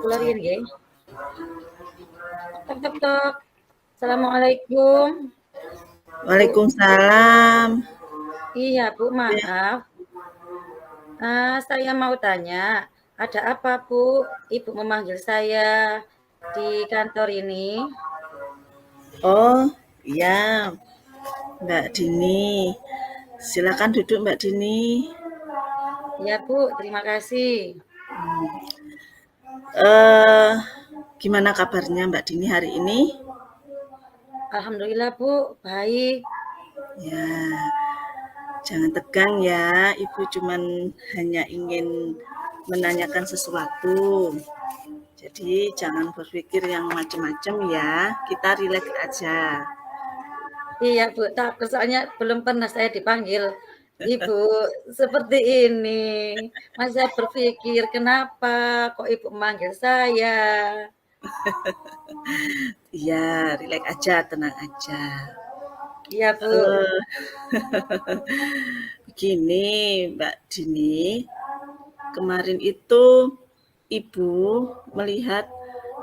kula riyin nggih. Tok tok tok. Assalamualaikum. Bu. Waalaikumsalam. Iya, Bu, Ya. maaf. Saya mau tanya, ada apa, Bu? Ibu memanggil saya di kantor ini? Oh, iya, Mbak Dini. Silakan duduk, Mbak Dini. Ya, Bu, terima kasih. Eh, Gimana kabarnya Mbak Dini hari ini? Alhamdulillah, Bu, baik. Ya, jangan tegang ya. Ibu cuman hanya ingin menanyakan sesuatu. Jadi jangan berpikir yang macam-macam ya. Kita rileks aja. Iya, Bu, takut soalnya belum pernah saya dipanggil Ibu seperti ini. Masih saya berpikir, kenapa kok Ibu memanggil saya? Iya, rileks aja, tenang aja. Iya, Bu. Eh, Begini, Mbak Dini, kemarin itu Ibu melihat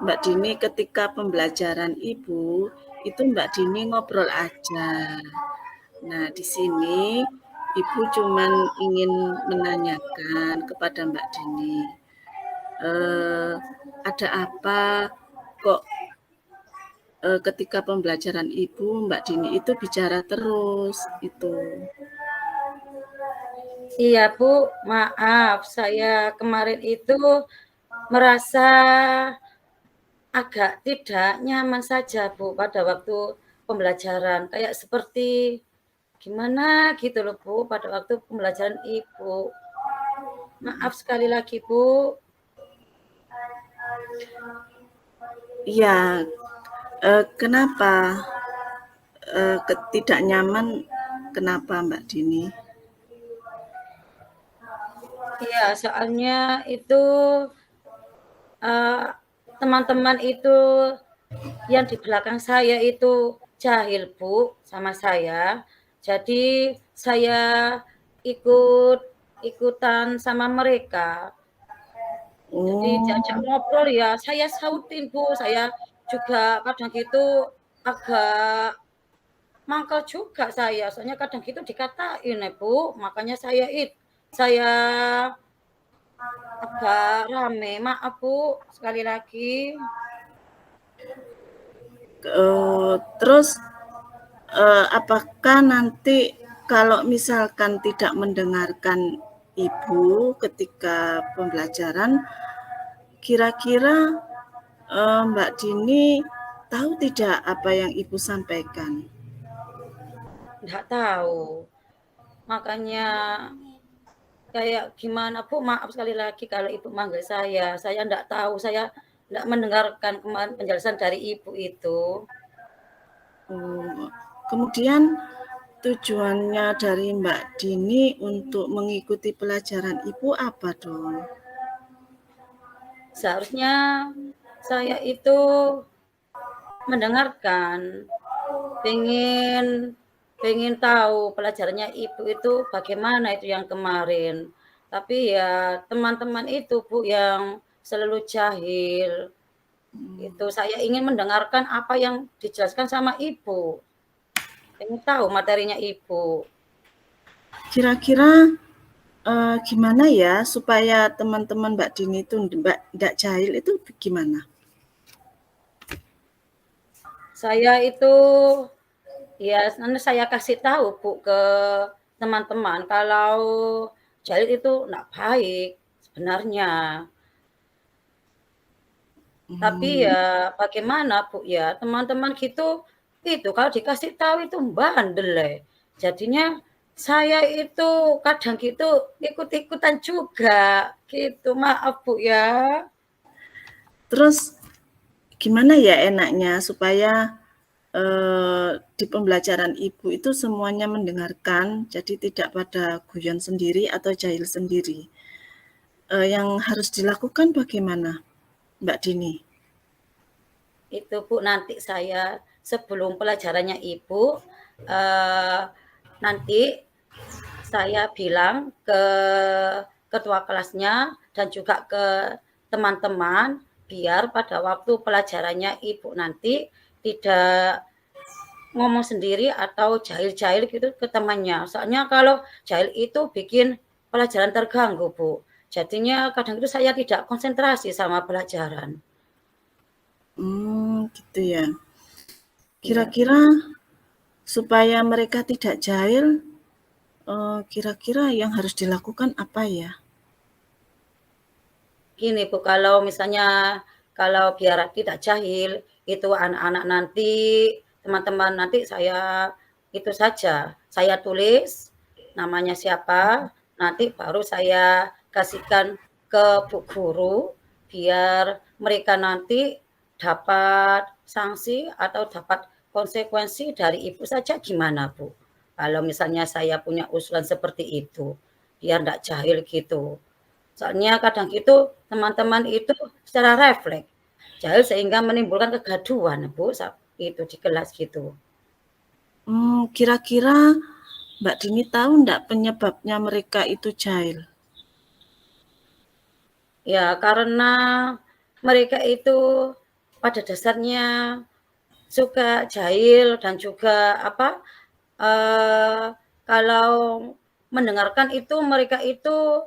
Mbak Dini ketika pembelajaran Ibu, itu Mbak Dini ngobrol aja. Nah, di sini Ibu cuman ingin menanyakan kepada Mbak Dini, eh, ada apa kok ketika pembelajaran Ibu, Mbak Dini itu bicara terus itu. Iya, Bu, maaf. Saya kemarin itu merasa agak tidak nyaman saja, Bu, pada waktu pembelajaran. Kayak seperti gimana gitu loh, Bu, pada waktu pembelajaran Ibu. Maaf sekali lagi, Bu. Iya, kenapa tidak nyaman? Kenapa Mbak Dini? Iya, soalnya itu teman-teman itu yang di belakang saya itu jahil, Bu, sama saya. Jadi saya ikutan sama mereka. Jadi diajak Oh, ngobrol ya, saya sautin, Bu. Saya juga kadang gitu agak mangkal juga saya. Soalnya kadang gitu dikatain ya, Bu. Makanya saya agak rame. Maaf, Bu, sekali lagi. terus apakah nanti kalau misalkan tidak mendengarkan Ibu ketika pembelajaran, kira-kira Mbak Dini tahu tidak apa yang Ibu sampaikan? Nggak tahu. Makanya kayak gimana, Bu, maaf sekali lagi kalau Ibu manggil saya. Saya nggak tahu, saya nggak mendengarkan kemarin penjelasan dari Ibu itu. Kemudian tujuannya dari Mbak Dini untuk mengikuti pelajaran Ibu apa dong? Seharusnya saya itu mendengarkan, pengen pengen tahu pelajarannya Ibu itu bagaimana itu yang kemarin. Tapi ya teman-teman itu, Bu, yang selalu jahil. Itu saya ingin mendengarkan apa yang dijelaskan sama Ibu. Pengen tahu materinya Ibu. Kira-kira gimana ya supaya teman-teman Mbak Dini itu nggak jahil itu gimana? Saya itu ya nanti saya kasih tahu, Bu, ke teman-teman kalau jahil itu enggak baik sebenarnya. Tapi Hmm, ya bagaimana, Bu, ya, teman-teman gitu, itu kalau dikasih tahu itu bandel ya. Jadinya saya itu kadang gitu ikut-ikutan juga, gitu. Maaf, Bu, ya. Terus gimana ya enaknya supaya di pembelajaran Ibu itu semuanya mendengarkan, jadi tidak pada guyon sendiri atau jahil sendiri. Yang harus dilakukan bagaimana, Mbak Dini? Itu, Bu, nanti saya sebelum pelajarannya Ibu, eh, nanti saya bilang ke ketua kelasnya dan juga ke teman-teman biar pada waktu pelajarannya Ibu nanti tidak ngomong sendiri atau jahil-jahil gitu ke temannya. Soalnya kalau jahil itu bikin pelajaran terganggu, Bu. Jadinya kadang itu saya tidak konsentrasi sama pelajaran. Gitu ya. Iya. Kira-kira supaya mereka tidak jahil, kira-kira yang harus dilakukan apa ya? Gini Bu, kalau misalnya kalau biar tidak jahil, itu anak-anak nanti, teman-teman nanti saya itu saja, saya tulis namanya siapa, nanti baru saya kasihkan ke Bu Guru, biar mereka nanti dapat sanksi atau dapat konsekuensi dari Ibu saja gimana Bu? Kalau misalnya saya punya usulan seperti itu, biar tidak jahil gitu. Soalnya kadang itu teman-teman itu secara refleks jahil sehingga menimbulkan kegaduhan, Bu, itu di kelas gitu. Kira-kira Mbak Dini tahu enggak penyebabnya mereka itu jahil? Ya, karena mereka itu pada dasarnya suka jahil dan juga apa, kalau mendengarkan itu mereka itu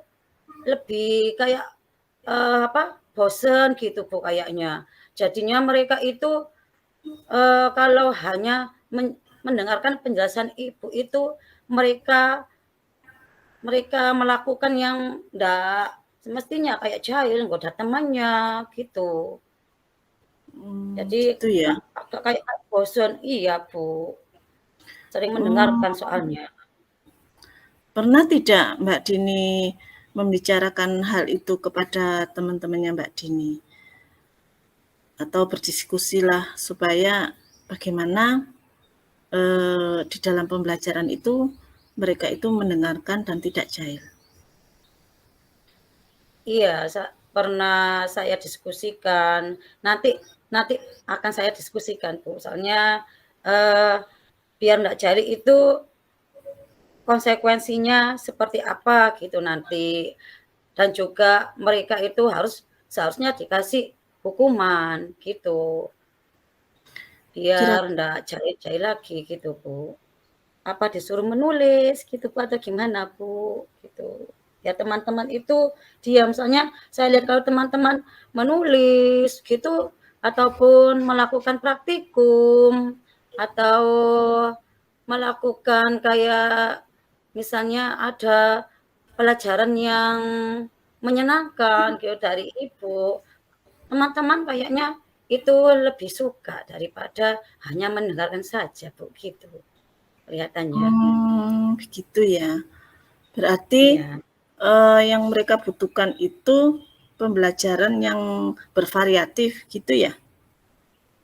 lebih kayak, bosen gitu Bu kayaknya. Jadinya mereka itu, kalau hanya mendengarkan penjelasan Ibu itu mereka mereka melakukan yang enggak semestinya kayak jahil, goda temannya gitu. Jadi Gitu ya. agak kayak bosen iya Bu, sering Mmm, mendengarkan soalnya. Pernah tidak Mbak Dini membicarakan hal itu kepada teman-temannya Mbak Dini? Atau berdiskusilah supaya bagaimana, di dalam pembelajaran itu mereka itu mendengarkan dan tidak jahil? Iya, pernah saya diskusikan, nanti nanti akan saya diskusikan Bu, soalnya, eee, biar nggak jahil itu konsekuensinya seperti apa gitu nanti. Dan juga mereka itu seharusnya dikasih hukuman gitu, Kira biar nggak jahil-jahil lagi gitu, Bu. Apa disuruh menulis gitu, Bu, atau gimana, Bu? Gitu. Ya teman-teman itu diam, soalnya saya lihat kalau teman-teman menulis gitu ataupun melakukan praktikum atau melakukan kayak misalnya ada pelajaran yang menyenangkan gitu dari Ibu, teman-teman kayaknya itu lebih suka daripada hanya mendengarkan saja, Bu, gitu kelihatannya. Begitu ya. Berarti, Iya. yang mereka butuhkan itu pembelajaran yang bervariatif gitu ya?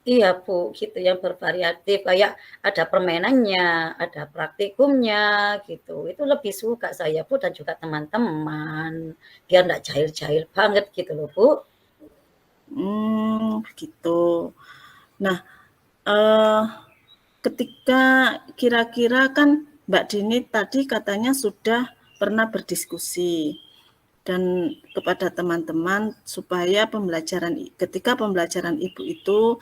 Iya, Bu, gitu yang bervariatif kayak ada permainannya, ada praktikumnya gitu. Itu lebih suka saya, Bu, dan juga teman-teman, biar nggak jahil-jahil banget gitu loh, Bu. Begitu. Nah, eee, ketika kira-kira kan Mbak Dini tadi katanya sudah pernah berdiskusi dan kepada teman-teman supaya ketika pembelajaran Ibu itu,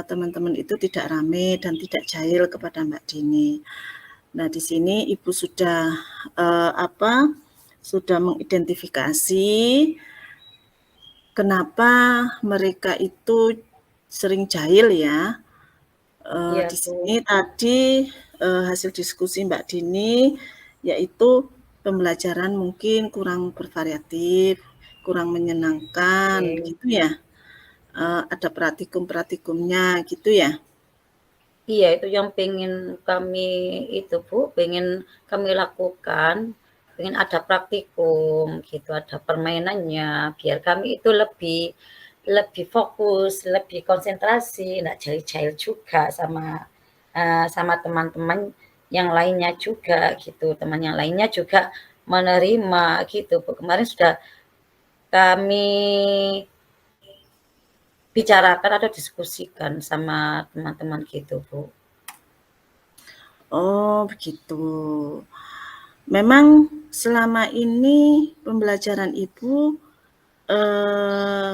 teman-teman itu tidak rame dan tidak jahil kepada Mbak Dini. Nah, di sini Ibu sudah, sudah mengidentifikasi kenapa mereka itu sering jahil ya. Iya, Di sini Bu. tadi, hasil diskusi Mbak Dini, yaitu pembelajaran mungkin kurang bervariatif, kurang menyenangkan Oke. gitu ya, ada praktikum-praktikumnya gitu ya? Iya, itu yang pengen kami itu, Bu, pengen kami lakukan, pengen ada praktikum gitu, ada permainannya, biar kami itu lebih lebih fokus, lebih konsentrasi, nggak jahil-jahil juga sama teman-teman yang lainnya juga gitu, teman yang lainnya juga menerima gitu, Bu. Kemarin sudah kami bicarakan atau diskusikan sama teman-teman gitu, Bu. Oh begitu. Memang selama ini pembelajaran Ibu, eee,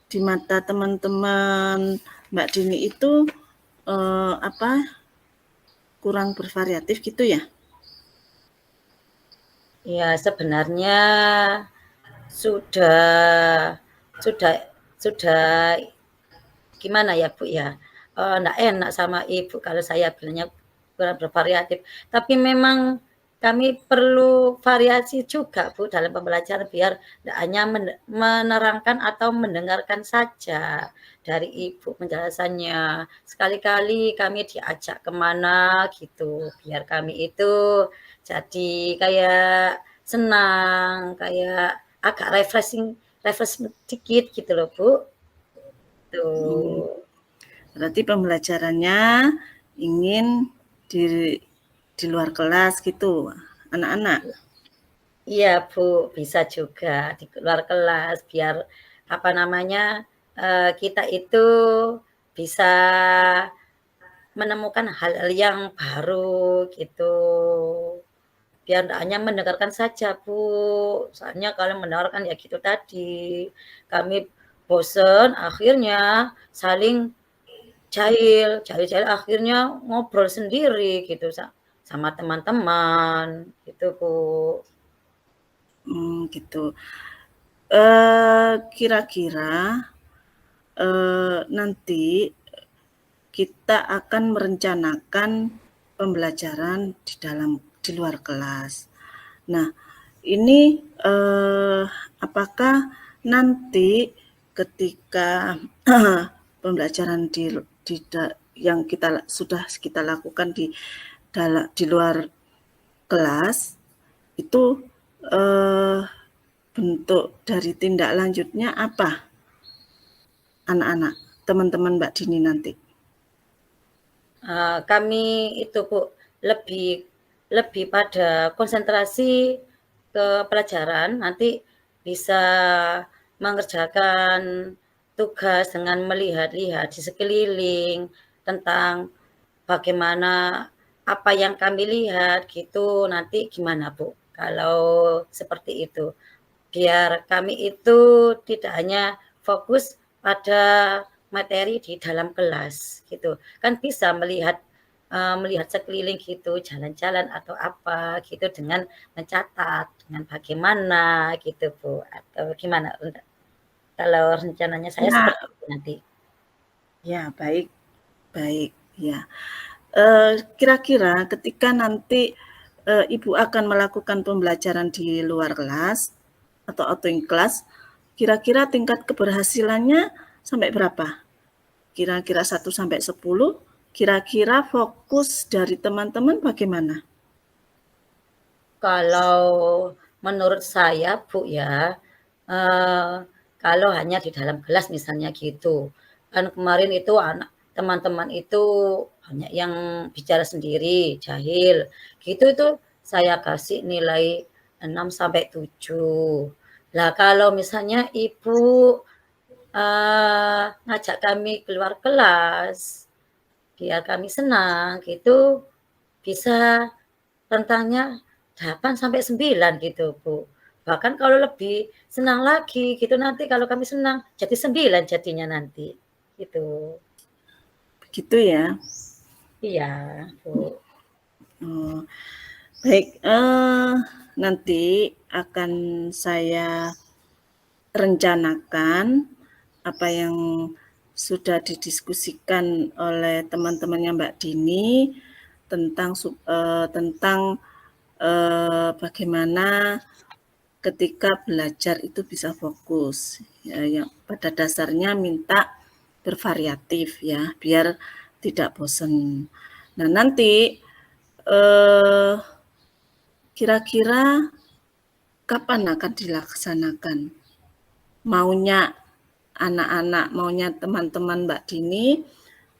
di mata teman-teman Mbak Dini itu kurang bervariatif gitu ya? Ya, sebenarnya sudah sudah sudah gimana ya Bu ya, nggak enak sama Ibu kalau saya bilangnya kurang bervariatif. Tapi memang kami perlu variasi juga Bu dalam pembelajaran biar nggak hanya menerangkan atau mendengarkan saja dari Ibu penjelasannya. Sekali-kali kami diajak kemana gitu, biar kami itu jadi kayak senang, kayak agak refreshing dikit gitu loh Bu. Tuh. Berarti pembelajarannya ingin di luar kelas gitu, anak-anak? Iya Bu, bisa juga di luar kelas biar apa namanya, kita itu bisa menemukan hal-hal yang baru gitu. Biar nggak hanya mendengarkan saja Bu, soalnya kalau mendengarkan ya gitu tadi, kami bosen akhirnya saling jahil akhirnya ngobrol sendiri gitu sama teman-teman gitu Bu. Gitu. Kira-kira nanti kita akan merencanakan pembelajaran di luar kelas. Nah, ini apakah nanti ketika pembelajaran yang sudah kita lakukan di luar kelas itu bentuk dari tindak lanjutnya apa, anak-anak, teman-teman Mbak Dini nanti? Kami itu Bu, lebih lebih pada konsentrasi ke pelajaran, nanti bisa mengerjakan tugas dengan melihat-lihat di sekeliling tentang bagaimana apa yang kami lihat gitu, nanti gimana Bu, kalau seperti itu? Biar kami itu tidak hanya fokus pada materi di dalam kelas gitu. Kan bisa melihat sekeliling gitu, jalan-jalan atau apa gitu dengan mencatat, dengan bagaimana gitu Bu, atau gimana kalau rencananya saya Ya, seperti itu nanti. ya baik, baik, ya. Kira-kira ketika nanti Ibu akan melakukan pembelajaran di luar kelas atau outing kelas, kira-kira tingkat keberhasilannya sampai berapa? Kira-kira 1 sampai 10, kira-kira fokus dari teman-teman bagaimana? Kalau menurut saya Bu ya, kalau hanya di dalam kelas misalnya gitu, kan kemarin itu teman-teman itu banyak yang bicara sendiri, jahil, gitu itu saya kasih nilai 6 sampai 7. Lah kalau misalnya Ibu, ngajak kami keluar kelas, biar kami senang gitu, bisa rentangnya 8 sampai 9 gitu, Bu. Bahkan kalau lebih senang lagi gitu nanti kalau kami senang jadi 9 jadinya nanti, gitu. Begitu ya. Iya, Bu. Oh, baik, nanti akan saya rencanakan apa yang sudah didiskusikan oleh teman-temannya Mbak Dini tentang bagaimana ketika belajar itu bisa fokus. Ya, yang pada dasarnya minta bervariatif ya, biar tidak bosan. Nah, nanti eh, kira-kira kapan akan dilaksanakan? Maunya anak-anak, maunya teman-teman Mbak Dini,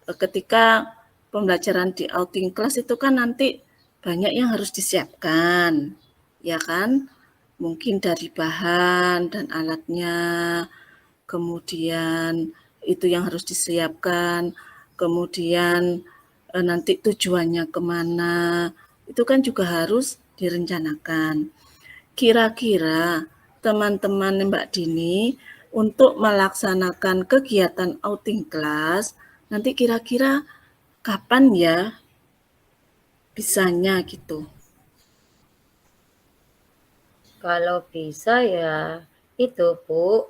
ketika pembelajaran di outing class itu kan nanti banyak yang harus disiapkan, ya kan? Mungkin dari bahan dan alatnya, kemudian itu yang harus disiapkan, kemudian nanti tujuannya kemana, itu kan juga harus direncanakan. Kira-kira teman-teman Mbak Dini untuk melaksanakan kegiatan outing kelas, nanti kira-kira kapan ya bisanya gitu? Kalau bisa ya itu, Bu,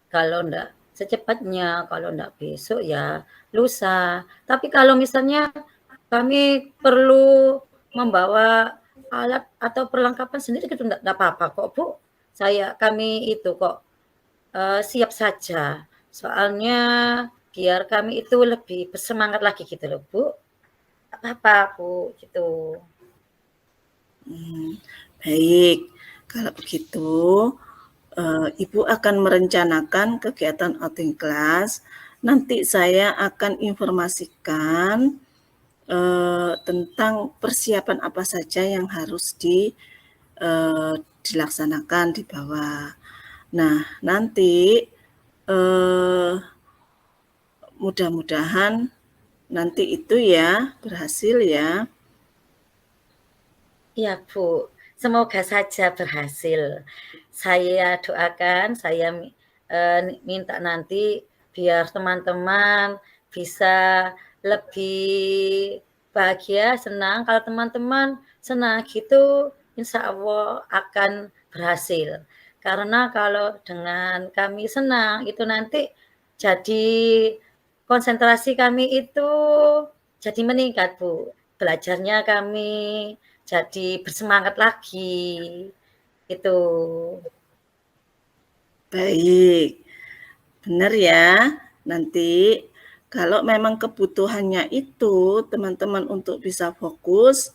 kalau enggak secepatnya, kalau enggak besok ya lusa. Tapi kalau misalnya kami perlu membawa alat atau perlengkapan sendiri gitu enggak apa-apa kok, Bu. Kami itu kok, siap saja. Soalnya biar kami itu lebih bersemangat lagi gitu loh, Bu. Apa-apa, Bu, gitu. Baik, kalau begitu Ibu akan merencanakan kegiatan outing kelas. Nanti saya akan informasikan tentang persiapan apa saja yang harus dilaksanakan di bawah. Nah, nanti mudah-mudahan nanti itu ya berhasil ya. Iya, Bu. Semoga saja berhasil. Saya doakan, minta nanti biar teman-teman bisa lebih bahagia, senang. Kalau teman-teman senang gitu, insya Allah akan berhasil. Karena kalau dengan kami senang, itu nanti jadi konsentrasi kami itu jadi meningkat, Bu. Belajarnya kami jadi bersemangat lagi, gitu. Baik, benar ya. Nanti kalau memang kebutuhannya itu teman-teman untuk bisa fokus,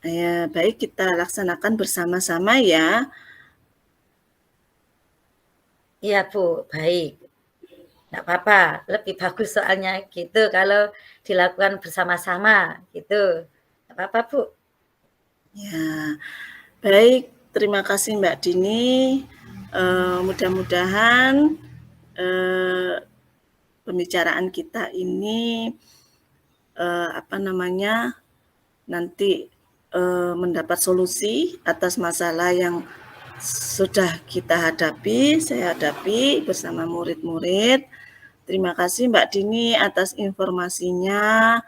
ya baik kita laksanakan bersama-sama ya. Iya, Bu, baik. Nggak apa-apa, lebih bagus soalnya gitu kalau dilakukan bersama-sama, gitu. Nggak apa-apa, Bu. Ya, baik. Terima kasih Mbak Dini. Mudah-mudahan pembicaraan kita ini nanti mendapat solusi atas masalah yang sudah kita hadapi, saya hadapi bersama murid-murid. Terima kasih Mbak Dini atas informasinya,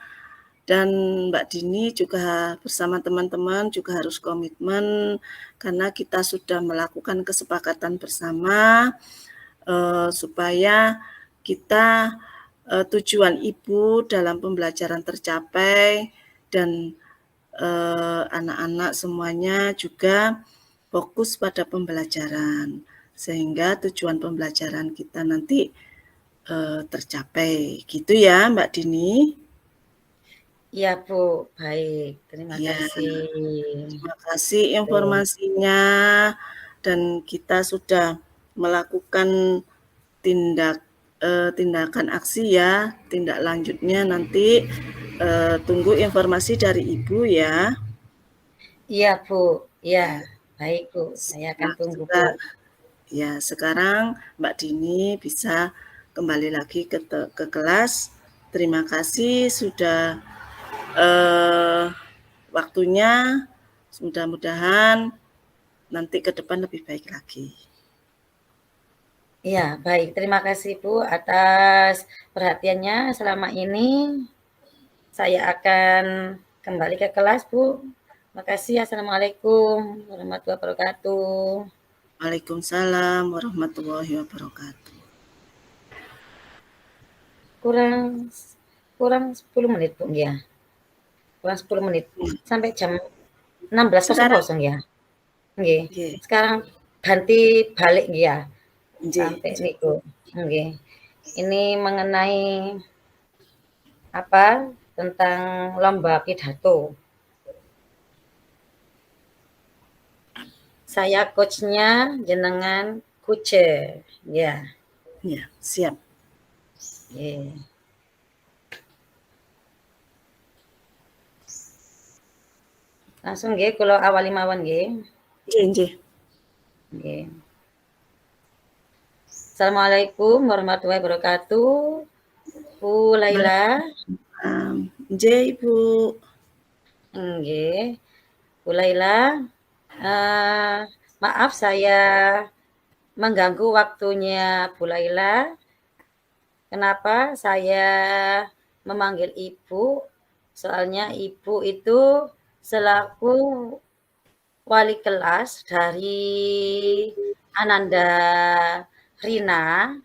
dan Mbak Dini juga bersama teman-teman juga harus komitmen karena kita sudah melakukan kesepakatan bersama supaya kita tujuan Ibu dalam pembelajaran tercapai dan anak-anak semuanya juga fokus pada pembelajaran sehingga tujuan pembelajaran kita nanti tercapai. Gitu ya Mbak Dini? Iya, Bu, baik. Terima Ya, kasih. terima kasih Baik. informasinya, dan kita sudah melakukan tindakan aksi ya. Tindak lanjutnya nanti tunggu informasi dari Ibu ya. Iya, Bu. Iya, Ya, baik, Bu. Saya akan tunggu, Bu. ya sekarang Mbak Dini bisa kembali lagi ke kelas. Terima kasih sudah waktunya. Mudah-mudahan nanti ke depan lebih baik lagi. Iya, baik. Terima kasih, Bu, atas perhatiannya selama ini. Saya akan kembali ke kelas, Bu. Makasih. Assalamualaikum warahmatullahi wabarakatuh. Waalaikumsalam warahmatullahi wabarakatuh. Kurang kurang 10 menit, Bu, ya. Kurang 10 menit. Sampai jam Sekarang 16.00 ya. Nggih. nggih, Sekarang ganti balik ya. nggih, Sampai niku. Nggih. Ini mengenai apa? Tentang lomba pidato. Saya coach-nya, jenengan kuce. Ya. ya, siap. Yeah. Langsung nggih kula awali mawon nggih. Nggih, nggih. Nggih. Assalamualaikum warahmatullahi wabarakatuh. Bu Laila. Nggih, Ibu. Nggih. Bu Laila, maaf saya mengganggu waktunya Bu Laila. Kenapa saya memanggil Ibu? Soalnya Ibu itu selaku wali kelas dari Ananda Rina,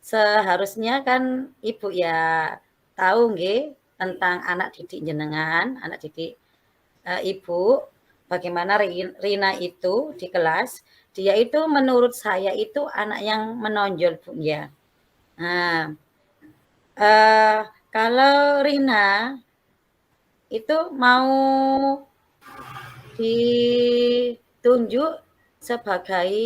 seharusnya kan Ibu ya tahu nggih tentang anak didik jenengan, anak didik Ibu, bagaimana Rina itu di kelas, dia itu menurut saya itu anak yang menonjol Bu ya. Nah, kalau Rina itu mau ditunjuk sebagai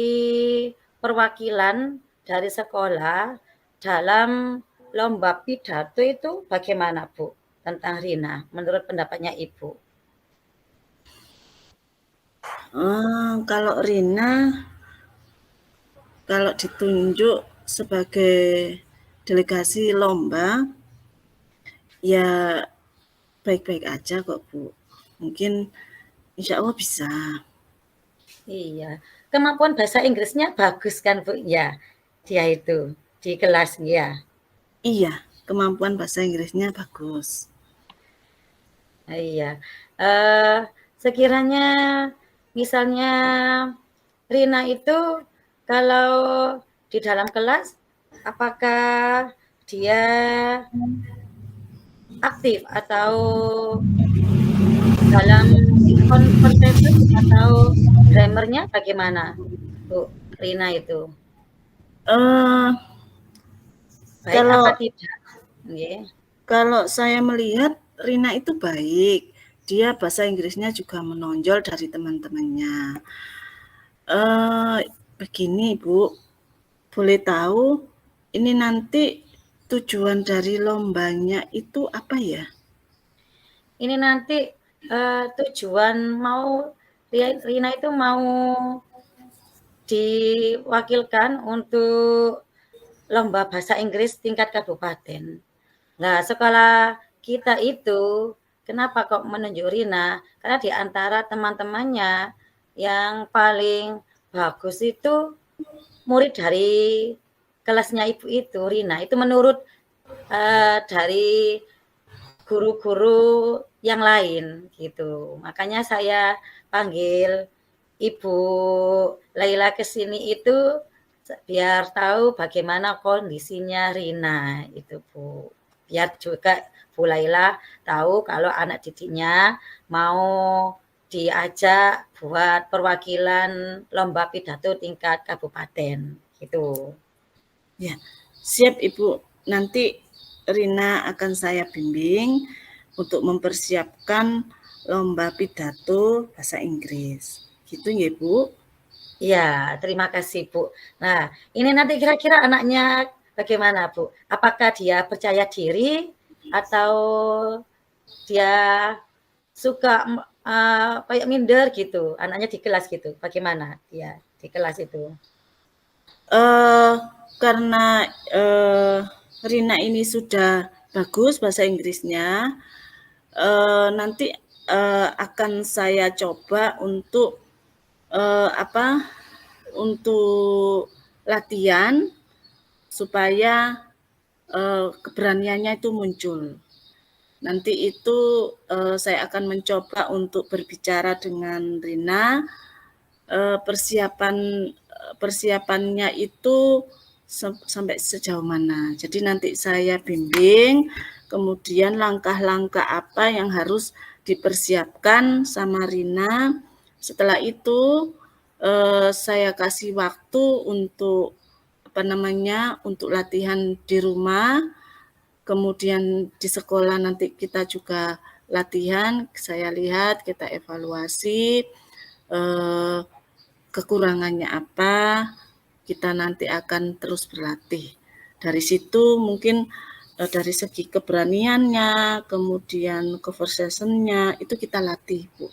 perwakilan dari sekolah dalam lomba pidato itu bagaimana Bu tentang Rina menurut pendapatnya Ibu? Kalau Rina, kalau ditunjuk sebagai delegasi lomba, ya baik-baik aja kok Bu. Mungkin insya Allah bisa. Iya, kemampuan bahasa Inggrisnya bagus kan Bu ya, dia itu di kelas ya. Iya, kemampuan bahasa Inggrisnya bagus. Iya, eh, sekiranya misalnya Rina itu kalau di dalam kelas, apakah dia aktif atau dalam conversation atau grammarnya bagaimana, Bu Rina itu? Eh, Baik kalau apa tidak? Yeah. kalau saya melihat Rina itu baik. Dia bahasa Inggrisnya juga menonjol dari teman-temannya. Begini Bu, boleh tahu ini nanti tujuan dari lombanya itu apa ya? Ini nanti tujuan mau Rina itu mau diwakilkan untuk lomba bahasa Inggris tingkat kabupaten. Nah, sekolah kita itu kenapa kok menunjuk Rina? Karena di antara teman-temannya yang paling bagus itu murid dari kelasnya Ibu itu, Rina. Itu menurut dari guru-guru yang lain gitu. Makanya saya panggil Ibu Laila ke sini itu biar tahu bagaimana kondisinya Rina itu Bu. Biar juga Bu Laila tahu kalau anak didiknya mau diajak buat perwakilan lomba pidato tingkat kabupaten gitu. Ya, siap Ibu. Nanti Rina akan saya bimbing untuk mempersiapkan lomba pidato bahasa Inggris. Gitu ya, Bu? Iya, terima kasih, Bu. Nah, ini nanti kira-kira anaknya bagaimana, Bu? Apakah dia percaya diri atau dia suka kayak minder gitu, anaknya di kelas gitu. Bagaimana dia di kelas itu? Karena Rina ini sudah bagus bahasa Inggrisnya, nanti akan saya coba untuk untuk latihan supaya keberaniannya itu muncul. Nanti itu saya akan mencoba untuk berbicara dengan Rina. Persiapannya itu sampai sejauh mana. Jadi nanti saya bimbing, kemudian langkah-langkah apa yang harus dipersiapkan sama Rina. Setelah itu saya kasih waktu untuk untuk latihan di rumah. Kemudian di sekolah nanti kita juga latihan, saya lihat, kita evaluasi kekurangannya apa, kita nanti akan terus berlatih. Dari situ mungkin dari segi keberaniannya, kemudian conversation-nya itu kita latih, Bu.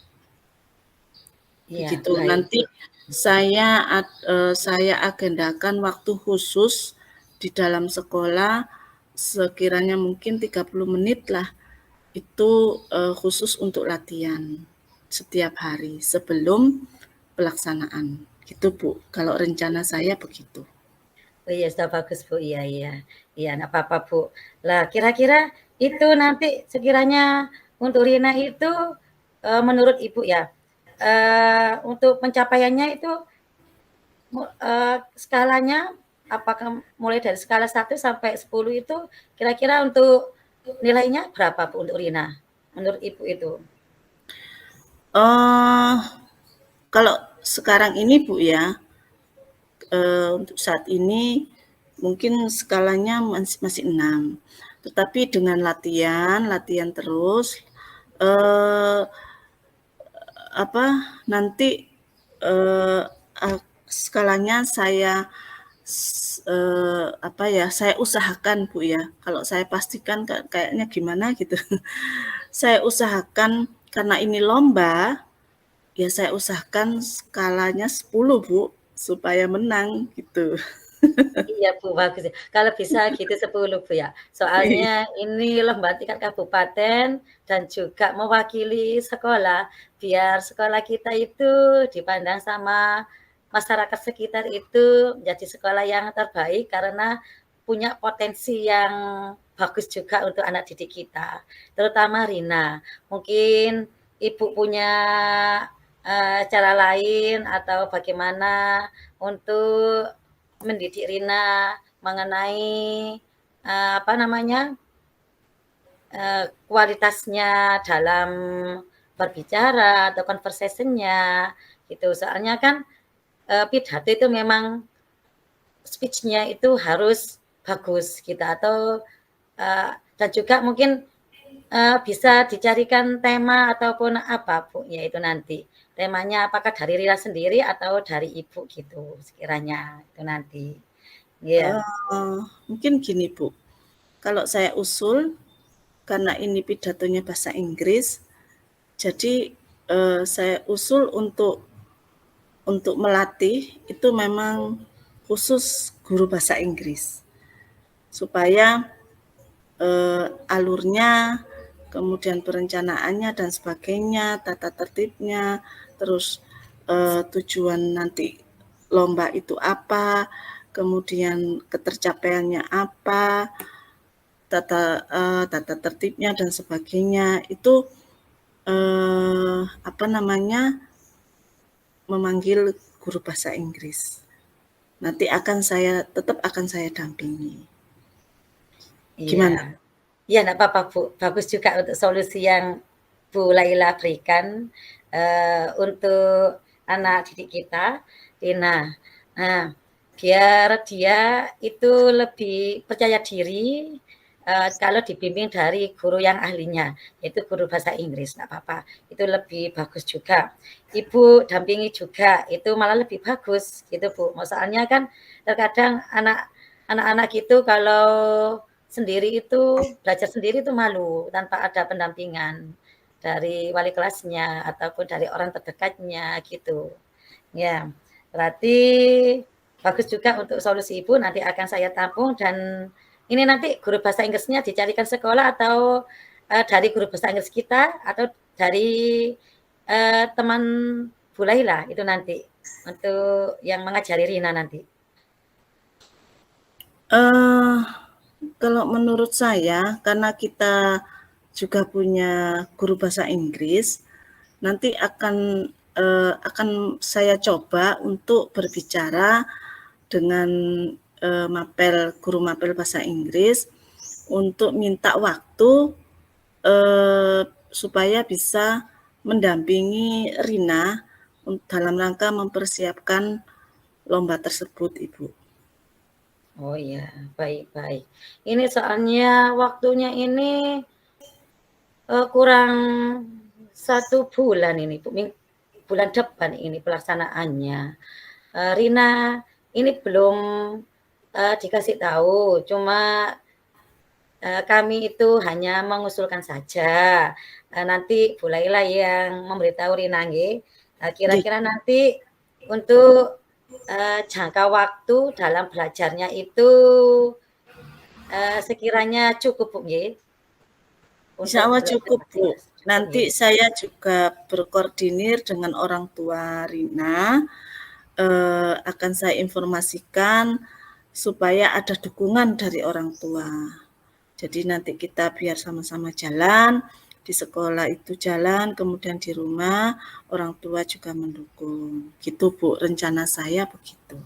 Iya, Begitu. baik, Nanti Bu. saya agendakan waktu khusus di dalam sekolah sekiranya mungkin 30 menit lah itu khusus untuk latihan setiap hari sebelum pelaksanaan Gitu Bu, kalau rencana saya begitu. Oh iya, sudah bagus Bu, iya iya. Iya, nggak apa-apa Bu. Lah kira-kira itu nanti sekiranya untuk Rina itu, menurut Ibu ya, untuk pencapaiannya itu, skalanya apakah mulai dari skala 1 sampai 10 itu kira-kira untuk nilainya berapa Bu untuk Rina, menurut Ibu itu? Oh, kalau sekarang ini Bu ya, untuk saat ini mungkin skalanya masih 6. Tetapi dengan latihan terus, eee, apa, nanti, eee, skalanya saya apa ya, saya usahakan Bu ya, kalau saya pastikan kayaknya gimana gitu. Saya usahakan karena ini lomba, ya saya usahakan skalanya 10 Bu, supaya menang gitu. Iya Bu, bagus ya. Kalau bisa gitu 10 Bu ya. Soalnya ini lomba tingkat kabupaten dan juga mewakili sekolah, biar sekolah kita itu dipandang sama masyarakat sekitar itu menjadi sekolah yang terbaik karena punya potensi yang bagus juga untuk anak didik kita, terutama Rina. Mungkin Ibu punya, cara lain atau bagaimana untuk mendidik Rina mengenai apa namanya kualitasnya dalam berbicara atau conversation-nya gitu. Soalnya kan pidato itu memang speech-nya itu harus bagus gitu atau dan juga mungkin bisa dicarikan tema ataupun apa Bu ya itu nanti. Temanya apakah dari Rina sendiri atau dari Ibu gitu sekiranya itu nanti. Iya. Mungkin gini Bu, kalau saya usul, karena ini pidatonya bahasa Inggris, jadi, saya usul untuk melatih itu memang khusus guru bahasa Inggris. Supaya, alurnya, kemudian perencanaannya dan sebagainya, tata tertibnya, terus, tujuan nanti lomba itu apa, kemudian ketercapaiannya apa, tata tertibnya dan sebagainya, itu, apa namanya, memanggil guru bahasa Inggris. Nanti tetap akan saya dampingi. Iya. Gimana? Iya, enggak apa-apa, Bu. Bagus juga untuk solusi yang Bu Laila berikan, untuk anak didik kita, Rina. Nah, biar dia itu lebih percaya diri, kalau dibimbing dari guru yang ahlinya, yaitu guru bahasa Inggris, enggak apa-apa. Itu lebih bagus juga. Ibu dampingi juga, itu malah lebih bagus, gitu, Bu. Soalnya kan terkadang anak-anak itu kalau sendiri itu belajar sendiri itu malu tanpa ada pendampingan dari wali kelasnya ataupun dari orang terdekatnya gitu. Ya, berarti bagus juga untuk solusi Ibu nanti akan saya tampung dan ini nanti guru bahasa Inggrisnya dicarikan sekolah atau dari guru bahasa Inggris kita atau dari teman Bu Laila itu nanti untuk yang mengajari Rina nanti. Kalau menurut saya, karena kita juga punya guru bahasa Inggris, nanti akan saya coba untuk berbicara dengan guru mapel bahasa Inggris untuk minta waktu supaya bisa mendampingi Rina dalam rangka mempersiapkan lomba tersebut, Ibu. Oh iya, baik-baik. Ini soalnya waktunya ini kurang 1 bulan ini, bulan depan ini pelaksanaannya. Rina ini belum dikasih tahu, cuma kami itu hanya mengusulkan saja. Nanti Bu Laila yang memberitahu Rina nggih. Kira-kira nanti untuk jangka waktu dalam belajarnya itu sekiranya cukup Bu nggih? Insya Untuk Allah belajar cukup, bahasa Bu. Inggris, cukup Nanti nggih? saya juga berkoordinir dengan orang tua Rina akan saya informasikan supaya ada dukungan dari orang tua. Jadi nanti kita biar sama-sama jalan, di sekolah itu jalan, kemudian di rumah orang tua juga mendukung. Gitu Bu, rencana saya begitu.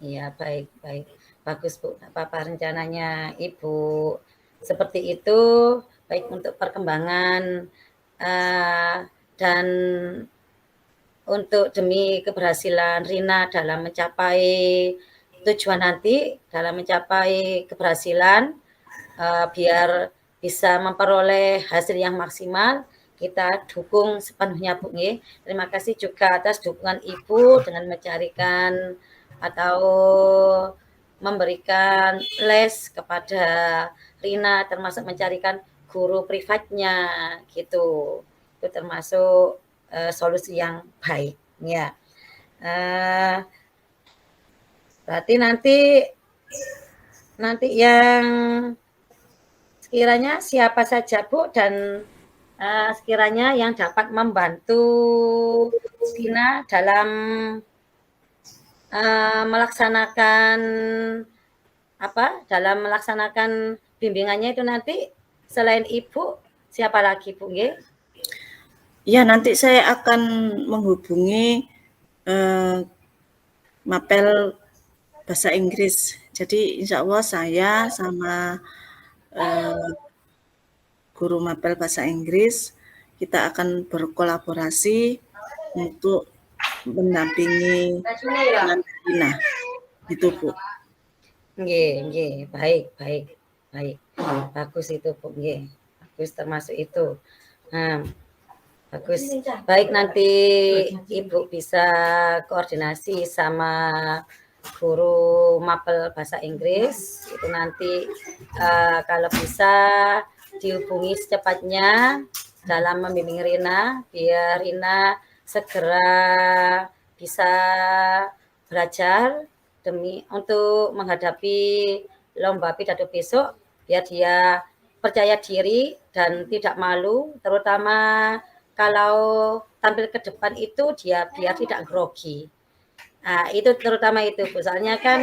Iya, baik, baik. Bagus, Bu. Apa-apa rencananya Ibu. Seperti itu, baik untuk perkembangan dan untuk demi keberhasilan Rina dalam mencapai tujuan nanti, dalam mencapai keberhasilan, biar bisa memperoleh hasil yang maksimal, kita dukung sepenuhnya Bu. Terima kasih juga atas dukungan Ibu dengan mencarikan atau memberikan les kepada Rina, termasuk mencarikan guru privatnya gitu. Itu termasuk solusi yang baik ya. Berarti nanti yang sekiranya siapa saja Bu, dan sekiranya yang dapat membantu Rina dalam melaksanakan dalam melaksanakan bimbingannya itu nanti selain Ibu siapa lagi Bu? Ya, nanti saya akan menghubungi Mapel Bahasa Inggris. Jadi insya Allah saya sama guru Mapel Bahasa Inggris kita akan berkolaborasi untuk mendampingi Rina. Gitu Bu. Nggih, baik. Bagus itu Bu, nggih. Bagus termasuk itu. Nah, bagus. Baik, nanti Ibu bisa koordinasi sama guru Mapel Bahasa Inggris. Itu nanti kalau bisa dihubungi secepatnya dalam membimbing Rina, biar Rina segera bisa belajar untuk menghadapi lomba pidato besok, biar dia percaya diri dan tidak malu, terutama kalau tampil ke depan itu dia biar tidak grogi. Nah, itu terutama itu Bu. Soalnya kan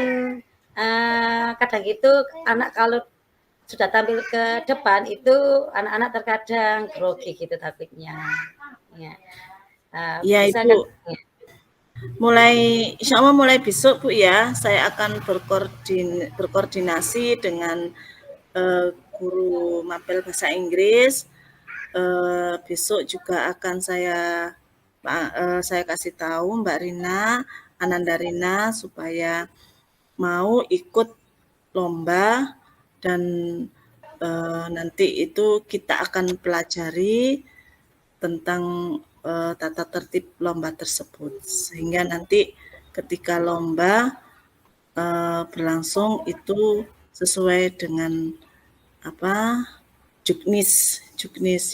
kadang itu anak kalau sudah tampil ke depan itu anak-anak terkadang grogi gitu takutnya. Ya. Ya Bisa Ibu. kan? Insya Allah mulai besok Bu ya, saya akan berkoordinasi dengan guru Mapel Bahasa Inggris. Besok juga akan saya kasih tahu Mbak Rina, Ananda Rina supaya mau ikut lomba dan nanti itu kita akan pelajari tentang tata tertib lomba tersebut sehingga nanti ketika lomba berlangsung itu sesuai dengan juknis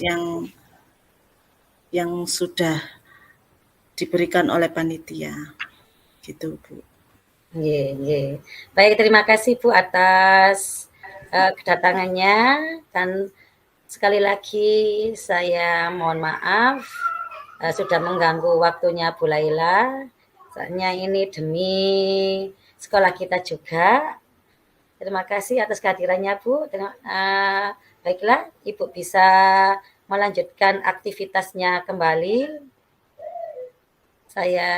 yang sudah diberikan oleh panitia gitu Bu. Nggih. Baik, terima kasih Bu atas kedatangannya, dan sekali lagi saya mohon maaf sudah mengganggu waktunya Bu Laila. Soalnya ini demi sekolah kita juga. Terima kasih atas kehadirannya Bu. Baiklah, Ibu bisa melanjutkan aktivitasnya kembali. Saya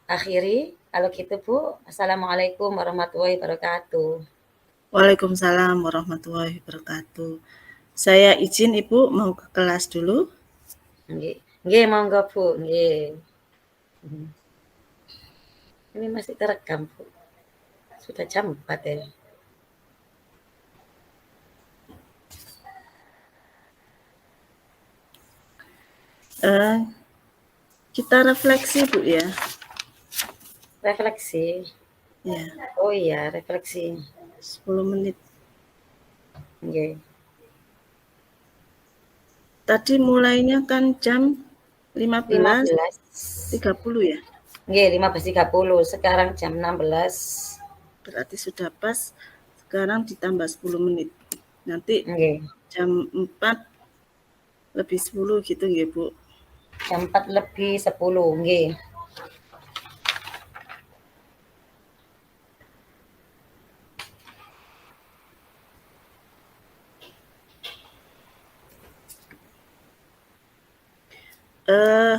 akhiri. Kalau gitu Bu, Assalamualaikum warahmatullahi wabarakatuh. Waalaikumsalam warahmatullahi wabarakatuh. Saya izin Ibu mau ke kelas dulu. Nggih, monggo Bu. Nggih. Ini masih terekam Bu. Sudah jam 4 ya. Kita refleksi Bu ya. Refleksi. Ya. Oh iya, refleksi. 10 menit. Nggih. Tadi mulainya kan jam 15.30 ya? Nggih, 15.30. Sekarang jam 16. Berarti sudah pas. Sekarang ditambah 10 menit. Nanti jam 4 lebih 10 gitu nggih Bu? Jam 4 lebih 10, nggih. eh,